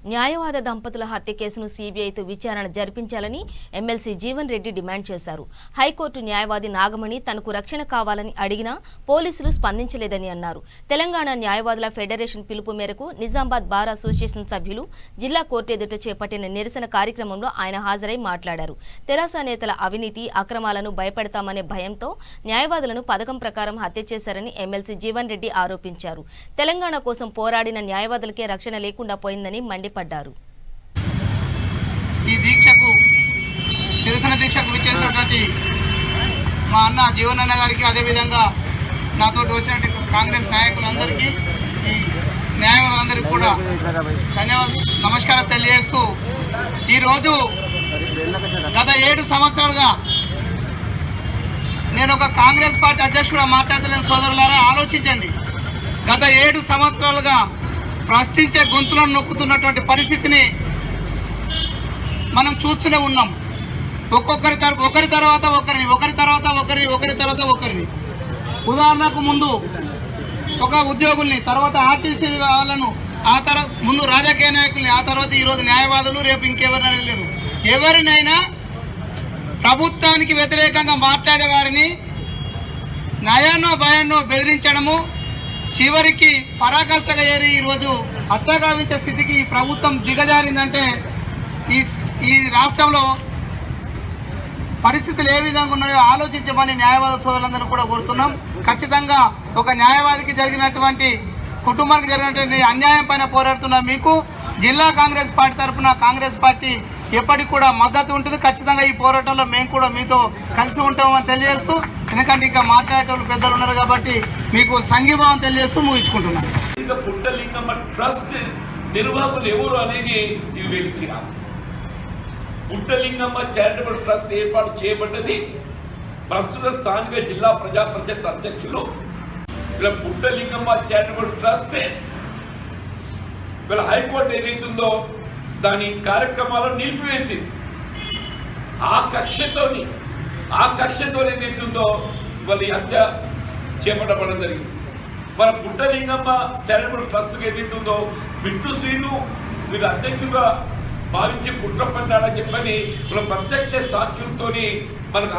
న్యాయవాద దంపతుల హత్య కేసును సీబీఐతో విచారణ జరిపించాలని ఎమ్మెల్సీ జీవన్ రెడ్డి డిమాండ్ చేశారు. హైకోర్టు న్యాయవాది నాగమణి తనకు రక్షణ కావాలని అడిగినా పోలీసులు స్పందించలేదని అన్నారు. తెలంగాణ న్యాయవాదుల ఫెడరేషన్ పిలుపు మేరకు నిజామాబాద్ బార్ అసోసియేషన్ సభ్యులు జిల్లా కోర్టు ఎదుట చేపట్టిన నిరసన కార్యక్రమంలో ఆయన హాజరై మాట్లాడారు. తెరాస నేతల అవినీతి అక్రమాలను భయపెడతామనే భయంతో న్యాయవాదులను పథకం ప్రకారం హత్య చేశారని ఎమ్మెల్సీ జీవన్ రెడ్డి ఆరోపించారు. తెలంగాణ కోసం పోరాడిన న్యాయవాదులకే రక్షణ లేకుండా పోయిందని మండిపడ్డారు. ఈ నిరసన దీక్షకు విచ్చేసినటువంటి మా అన్న జీవన్ అన్న గారికి, అదేవిధంగా నాతో వచ్చినట్టు కాంగ్రెస్ నాయకులందరికీ, ఈ న్యాయవాదులందరికీ కూడా నమస్కారం తెలియజేస్తూ, ఈరోజు గత 7 సంవత్సరాలుగా నేను ఒక కాంగ్రెస్ పార్టీ అధ్యక్షుడు మాట్లాడలేని సోదరులారా, ఆలోచించండి. గత 7 సంవత్సరాలుగా ప్రశ్నించే గొంతులను నొక్కుతున్నటువంటి పరిస్థితిని మనం చూస్తూనే ఉన్నాం. ఒకరి తర్వాత ఒకరిని. ఉదాహరణకు ముందు ఒక ఉద్యోగుల్ని, తర్వాత ఆర్టీసీ వాళ్ళను, ముందు రాజకీయ నాయకుల్ని, ఆ తర్వాత ఈరోజు న్యాయవాదులు, రేపు ఇంకెవరైనా లేదు. ఎవరినైనా ప్రభుత్వానికి వ్యతిరేకంగా మాట్లాడే వారిని నయానో భయాన్నో బెదిరించడము, చివరికి పరాకాష్ఠగా ఏరి ఈరోజు హత్యాగావించే స్థితికి ఈ ప్రభుత్వం దిగజారిందంటే ఈ రాష్ట్రంలో పరిస్థితులు ఏ విధంగా ఉన్నాయో ఆలోచించమని న్యాయవాద సోదరులందరూ కూడా కోరుతున్నాం. ఖచ్చితంగా ఒక న్యాయవాదికి జరిగినటువంటి, కుటుంబానికి జరిగినటువంటి అన్యాయం పైన పోరాడుతున్న మీకు జిల్లా కాంగ్రెస్ పార్టీ తరఫున కాంగ్రెస్ పార్టీ ఎప్పటికి కూడా మద్దతు ఉంటుంది. ఖచ్చితంగా ఈ పోరాటంలో మేము కూడా మీతో కలిసి ఉంటామని తెలియజేస్తూ, ఎందుకంటే ఇంకా మాట్లాడేటోళ్ళు పెద్దలు ఉన్నారు కాబట్టి మీకు సంఘీభావం తెలియజేస్తూ ముగించుకుంటున్నాం. పుట్టలింగమ్మ ట్రస్ట్ నిర్వాహకులు ఎవరు అనేది ఇది వెలికి రా. పుట్టలింగమ్మ చారిటబుల్ ట్రస్ట్ ఏర్పాటు చేయబడ్డది ప్రస్తుత స్థానిక జిల్లా ప్రజా పరిషత్ అధ్యక్షులు. ఇలా పుట్టలింగమ్మ చారిటబుల్ ట్రస్ట్ వీళ్ళ హైకోర్టు ఏదైతుందో దాని కార్యక్రమాలను నిలిపివేసింది. ఆ కక్షతో ఏదైతుందో వాళ్ళ హత్య చేపట్టబడడం జరిగింది. మన పుట్టలింగమ్మ చారిటబుల్ ట్రస్ట్ ఏదైతుందో బిట్టు శ్రీను వీళ్ళు అధ్యక్షుగా భావించి కుట్ర పడ్డాడని చెప్పని వాళ్ళ ప్రత్యక్ష సాక్షులతో మనకు